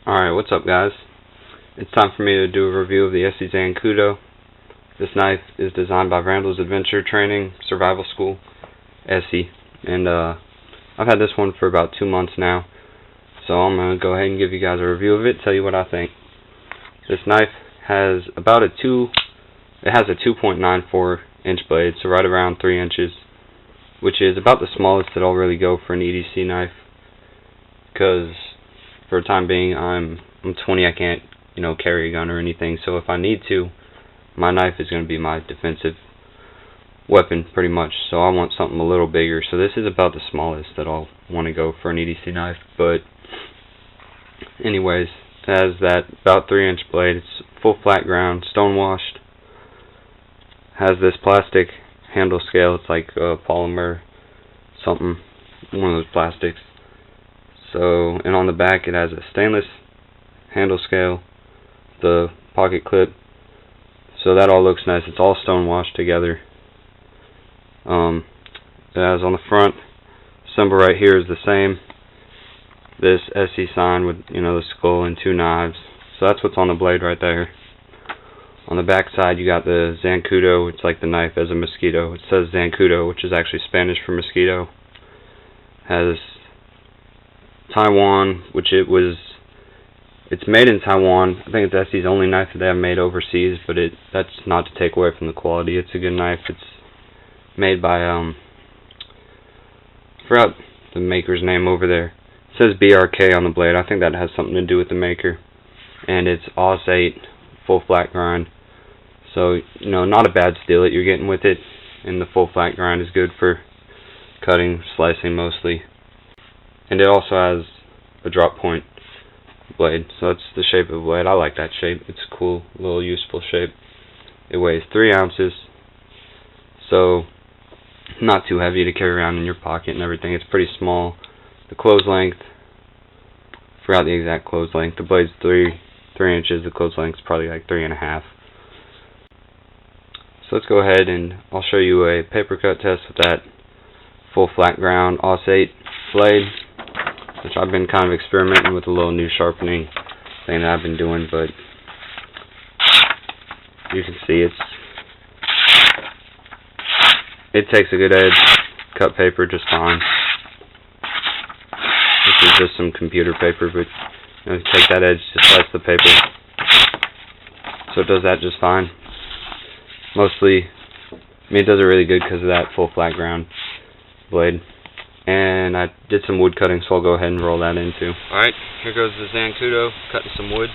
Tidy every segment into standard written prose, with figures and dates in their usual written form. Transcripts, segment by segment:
Alright, what's up guys? It's time for me to do a review of the ESEE Zancudo. This knife is designed by Randall's Adventure Training Survival School, ESEE, and I've had this one for about 2 months now, so I'm going to go ahead and give you guys a review of it, tell you what I think. This knife has about a 2.94 inch blade, so right around 3 inches, which is about the smallest that I'll really go for an EDC knife, because for the time being I'm 20, I can't carry a gun or anything, so if I need to, my knife is going to be my defensive weapon pretty much, so I want something a little bigger. So this is about the smallest that I'll want to go for an EDC knife, but anyways, it has that about 3 inch blade. It's full flat ground, stone washed, has this plastic handle scale. It's like polymer something, one of those plastics. So, and on the back it has a stainless handle scale, the pocket clip, so that all looks nice. It's all stone washed together. It has on the front, symbol right here is the same, this ESEE sign with the skull and 2 knives, so that's what's on the blade right there. On the back side you got the Zancudo. It's like the knife as a mosquito. It says Zancudo, which is actually Spanish for mosquito. Has Taiwan, which it's made in Taiwan. I think it's ESEE's only knife that they have made overseas, but that's not to take away from the quality. It's a good knife. It's made by I forgot the maker's name over there. It says BRK on the blade. I think that has something to do with the maker. And it's AUS-8 full flat grind. So not a bad skillet you're getting with it, and the full flat grind is good for cutting, slicing mostly. And it also has a drop point blade, so that's the shape of the blade. I like that shape. It's a cool, little useful shape. It weighs 3 ounces, so not too heavy to carry around in your pocket and everything. It's pretty small. The close length, forgot the exact close length. The blade's 3 inches. The close length's probably like 3.5. So let's go ahead and I'll show you a paper cut test with that full flat ground AUS-8 blade, which I've been kind of experimenting with a little new sharpening thing that I've been doing, but you can see it takes a good edge, cut paper just fine. This is just some computer paper, but take that edge to slice the paper, so it does that just fine. Mostly, it does it really good because of that full flat ground blade. And I did some wood cutting, so I'll go ahead and roll that in too. Alright, here goes the Zancudo, cutting some wood.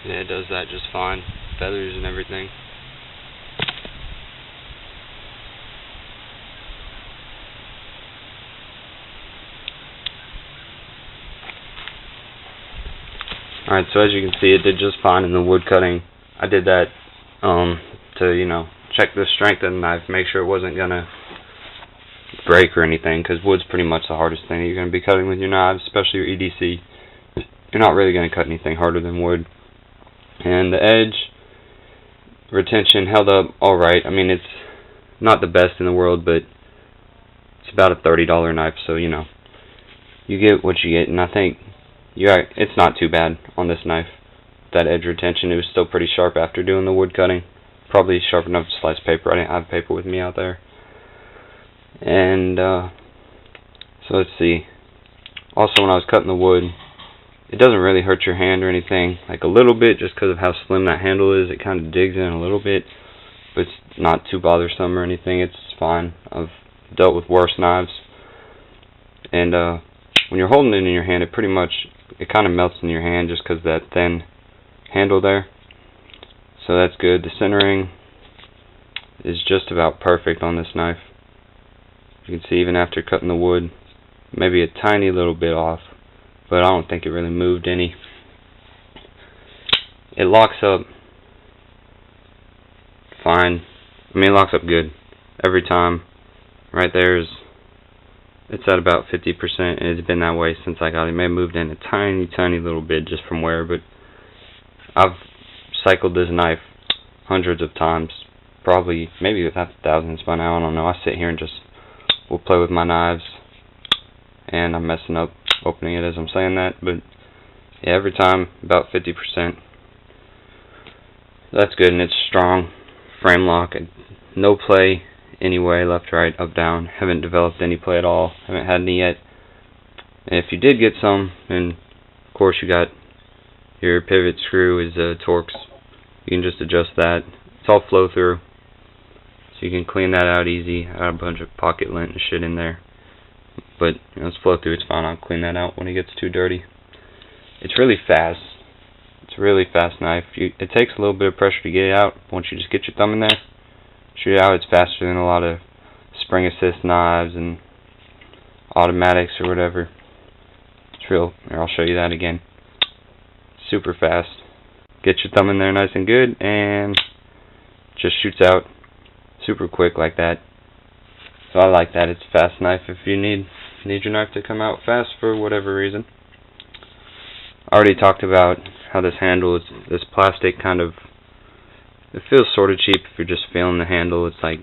Yeah, it does that just fine. Feathers and everything. Alright, so as you can see, it did just fine in the wood cutting. I did that to, you know, check the strength of the knife, make sure it wasn't going to break or anything, because wood's pretty much the hardest thing you're going to be cutting with your knives, especially your EDC. You're not really going to cut anything harder than wood. And the edge retention held up alright. I mean, it's not the best in the world, but it's about a $30 knife, so, you know, you get what you get, and I think it's not too bad on this knife. That edge retention, it was still pretty sharp after doing the wood cutting. Probably sharp enough to slice paper. I didn't have paper with me out there. And so let's see. Also, when I was cutting the wood, it doesn't really hurt your hand or anything. Like a little bit, just because of how slim that handle is. It kind of digs in a little bit, but it's not too bothersome or anything. It's fine. I've dealt with worse knives. And when you're holding it in your hand, it kind of melts in your hand just because of that thin handle there. So that's good. The centering is just about perfect on this knife. You can see even after cutting the wood, maybe a tiny little bit off, but I don't think it really moved any. It locks up fine. I mean, it locks up good every time. Right there it's at about 50%, and it's been that way since I got it. It may have moved in a tiny little bit just from where, but I've cycled this knife hundreds of times, probably maybe without thousands by now. I don't know. I sit here and will play with my knives, and I'm messing up opening it as I'm saying that, but yeah, every time about 50%. That's good, and it's strong frame lock, and no play anyway, left, right, up, down. Haven't developed any play at all. Haven't had any yet. And if you did get some, and of course you got your pivot screw is Torx. You can just adjust that. It's all flow through, so you can clean that out easy. I got a bunch of pocket lint and shit in there, but you know, it's flow through. It's fine. I'll clean that out when it gets too dirty. It's really fast. It's a really fast knife. It takes a little bit of pressure to get it out. Once you just get your thumb in there, shoot it out. It's faster than a lot of spring assist knives and automatics or whatever. It's real. Here, I'll show you that again. Super fast. Get your thumb in there nice and good, and just shoots out super quick like that. So I like that. It's a fast knife if you need your knife to come out fast for whatever reason. I already talked about how this handle is this plastic kind of. It feels sort of cheap if you're just feeling the handle. It's like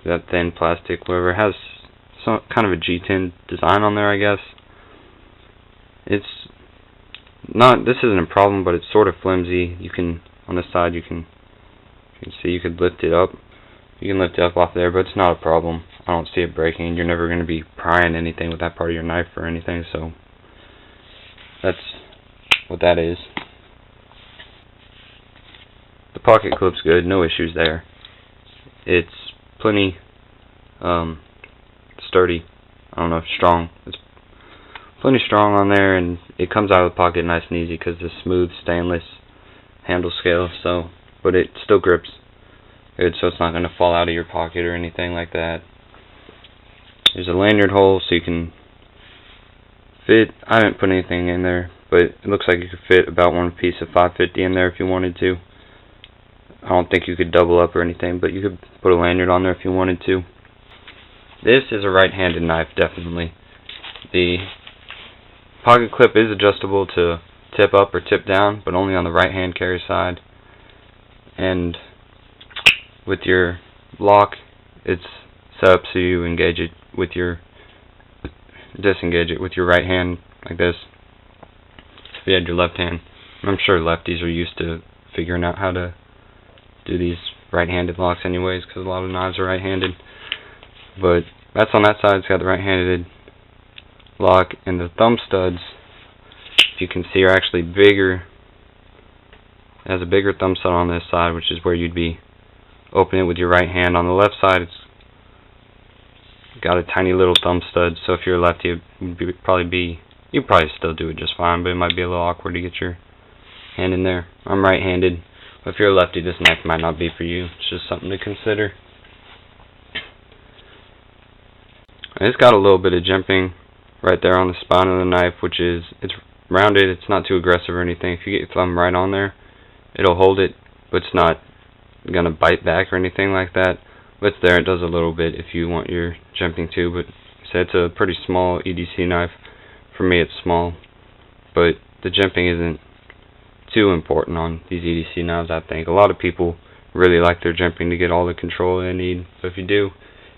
that thin plastic, whatever. It has some kind of a G10 design on there, I guess. It's not. This isn't a problem, but it's sort of flimsy. You can on the side. You can see you could lift it up. You can lift it up off there, but it's not a problem. I don't see it breaking. You're never going to be prying anything with that part of your knife or anything. So that's what that is. The pocket clip's good, no issues there. It's plenty sturdy. I don't know, strong. It's plenty strong on there, and it comes out of the pocket nice and easy because it's smooth stainless handle scale. So, but it still grips good, so it's not going to fall out of your pocket or anything like that. There's a lanyard hole, so you can fit. I haven't put anything in there, but it looks like you could fit about one piece of 550 in there if you wanted to. I don't think you could double up or anything, but you could put a lanyard on there if you wanted to. This is a right-handed knife, definitely. The pocket clip is adjustable to tip up or tip down, but only on the right-hand carry side. And with your lock, it's set up so you engage it with disengage it with your right hand, like this. If you had your left hand. I'm sure lefties are used to figuring out how to do these right-handed locks anyways, because a lot of knives are right-handed. But that's on that side. It's got the right-handed lock, and the thumb studs, if you can see, are actually bigger. It has a bigger thumb stud on this side, which is where you'd be opening it with your right hand. On the left side, it's got a tiny little thumb stud, so if you're a lefty, you'd probably still do it just fine, but it might be a little awkward to get your hand in there. I'm right-handed. If you're a lefty, this knife might not be for you. It's just something to consider. It's got a little bit of jimping right there on the spine of the knife, which is, it's rounded, it's not too aggressive or anything. If you get your thumb right on there, it'll hold it, but it's not gonna bite back or anything like that. But it's there, it does a little bit if you want your jimping too, but so it's a pretty small EDC knife. For me it's small, but the jimping isn't too important on these EDC knives, I think. A lot of people really like their jimping to get all the control they need, so if you do,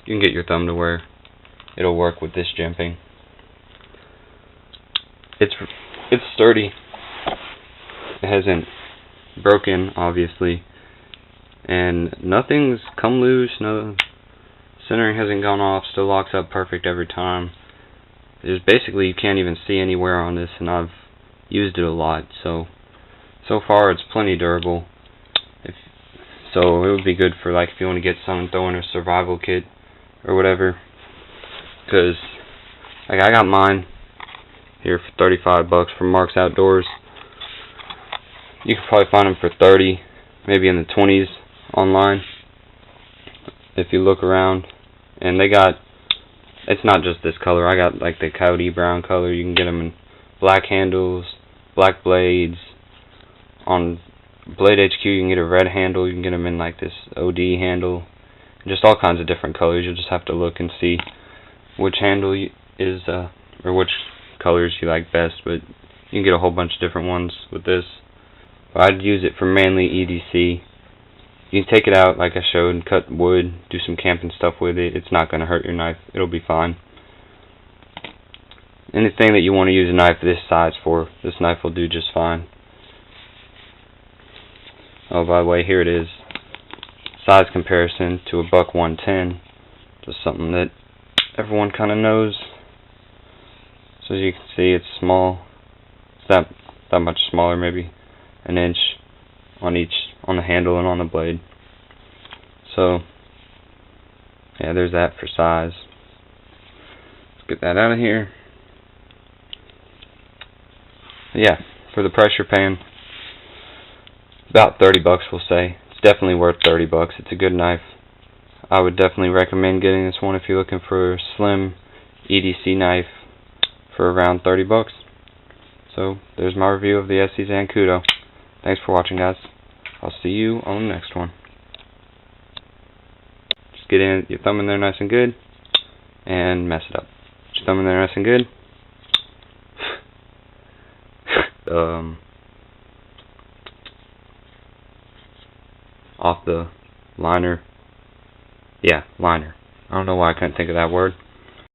you can get your thumb to where it'll work with this jimping. It's sturdy. It hasn't broken, obviously, and nothing's come loose. No centering hasn't gone off. Still locks up perfect every time. There's basically, you can't even see any wear on this, and I've used it a lot. So far it's plenty durable. So it would be good for, like, if you want to get someone throwing a survival kit or whatever. Because, like, I got mine here for $35 from Mark's Outdoors. You can probably find them for 30, maybe in the 20s online if you look around. And they got, it's not just this color. I got like the coyote brown color. You can get them in black handles, black blades. On Blade HQ you can get a red handle. You can get them in like this OD handle. Just all kinds of different colors. You'll just have to look and see which handle is or which colors you like best, but you can get a whole bunch of different ones with this. But I'd use it for mainly EDC. You can take it out like I showed and cut wood, do some camping stuff with it. It's not going to hurt your knife. It'll be fine. Anything that you want to use a knife this size for, this knife will do just fine. Oh, by the way, here it is. Size comparison to a buck 110. Just something that everyone kind of knows. So as you can see, it's small. It's that much smaller, maybe an inch on the handle and on the blade. So yeah, there's that for size. Let's get that out of here. Yeah, for the price you're paying, about $30 we'll say. It's definitely worth $30. It's a good knife. I would definitely recommend getting this one if you're looking for a slim EDC knife for around $30. So there's my review of the ESEE Zancudo. Thanks for watching, guys. I'll see you on the next one. Just get your thumb in there nice and good and mess it up. Get your thumb in there nice and good. Off the liner. Yeah, liner. I don't know why I couldn't think of that word.